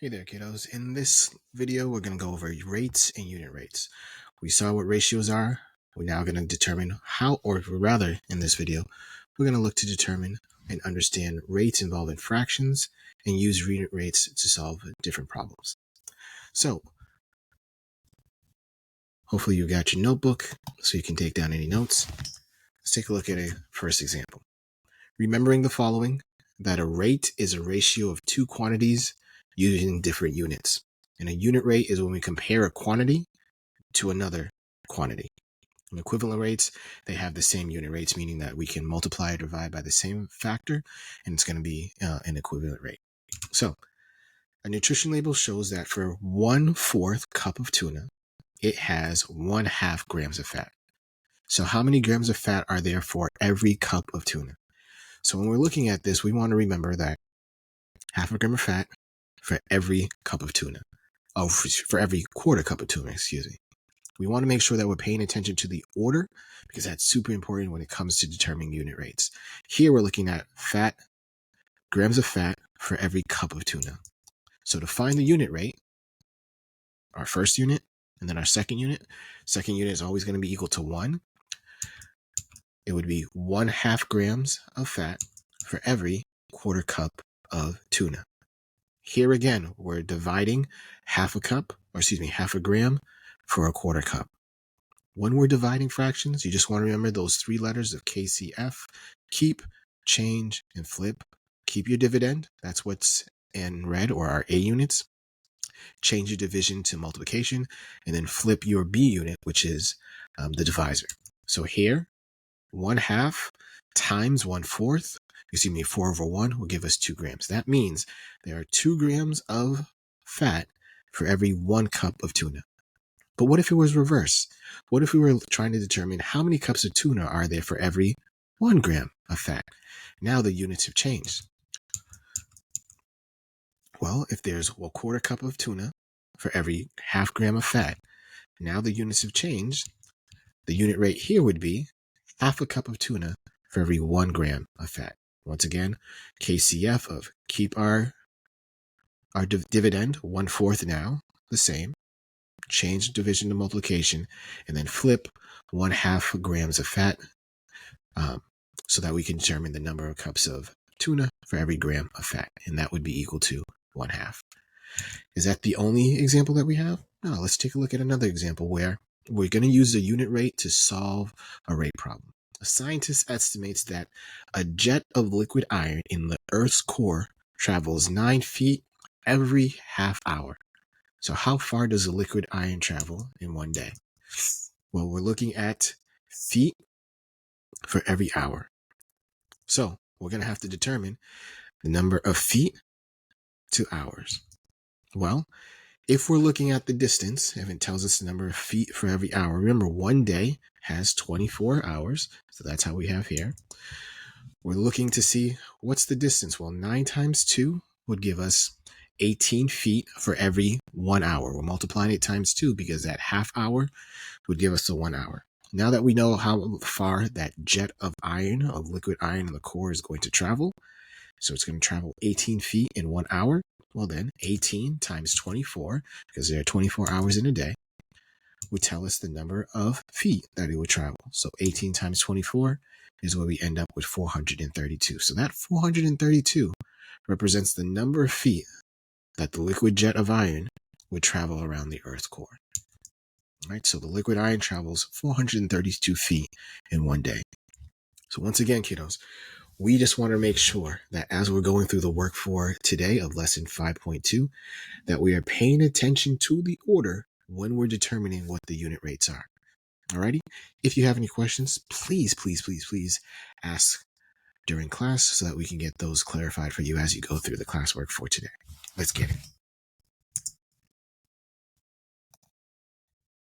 Hey there, kiddos. In this video, we're going to go over rates and unit rates. We saw what ratios are. We're now going to determine how, or rather, in this video, we're going to look to determine and understand rates involving fractions and use unit rates to solve different problems. So, hopefully you got your notebook so you can take down any notes. Let's take a look at a first example. Remembering the following, that a rate is a ratio of two quantities using different units. And a unit rate is when we compare a quantity to another quantity. And equivalent rates, they have the same unit rates, meaning that we can multiply or divide by the same factor, and it's going to be an equivalent rate. So, a nutrition label shows that for 1/4 cup of tuna, it has 1/2 grams of fat. So how many grams of fat are there for every cup of tuna? So when we're looking at this, we want to remember that 1/2 gram of fat for every cup of tuna. Oh, for every 1/4 cup of tuna, excuse me. We want to make sure that we're paying attention to the order because that's super important when it comes to determining unit rates. Here we're looking at grams of fat for every cup of tuna. So to find the unit rate, our first unit and then our second unit is always going to be equal to 1. It would be 1/2 grams of fat for every 1/4 cup of tuna. Here again, we're dividing 1/2 gram for a 1/4 cup. When we're dividing fractions, you just want to remember those 3 letters of KCF: keep, change, and flip. Keep your dividend, that's what's in red, or our A units. Change your division to multiplication, and then flip your B unit, which is the divisor. So here, 1/2 times 1/4, 4/1 will give us 2 grams. That means there are 2 grams of fat for every 1 cup of tuna. But what if it was reverse? What if we were trying to determine how many cups of tuna are there for every 1 gram of fat? Now the units have changed. Well, if there's 1/4 cup of tuna for every 1/2 gram of fat, now the units have changed. The unit rate here would be 1/2 cup of tuna for every 1 gram of fat. Once again, KCF of keep our dividend, 1/4 now, the same. Change division to multiplication, and then flip 1/2 grams of fat so that we can determine the number of cups of tuna for every gram of fat, and that would be equal to 1/2. Is that the only example that we have? No, let's take a look at another example where we're going to use the unit rate to solve a rate problem. A scientist estimates that a jet of liquid iron in the Earth's core travels 9 feet every half hour. So how far does a liquid iron travel in one day? Well, we're looking at feet for every hour. So we're going to have to determine the number of feet to hours. Well, if we're looking at the distance, if it tells us the number of feet for every hour, remember 1 day has 24 hours. So that's how we have here. We're looking to see what's the distance. Well, 9 times 2 would give us 18 feet for every 1 hour. We're multiplying it times 2 because that half hour would give us the 1 hour. Now that we know how far that jet of iron, of liquid iron in the core is going to travel, so it's going to travel 18 feet in 1 hour. Well then, 18 times 24, because there are 24 hours in a day, would tell us the number of feet that it would travel. So 18 times 24 is where we end up with 432. So that 432 represents the number of feet that the liquid jet of iron would travel around the Earth's core. All right, so the liquid iron travels 432 feet in 1 day. So once again, kiddos, we just want to make sure that as we're going through the work for today of lesson 5.2, that we are paying attention to the order when we're determining what the unit rates are. Alrighty? If you have any questions, please ask during class so that we can get those clarified for you as you go through the classwork for today. Let's get it.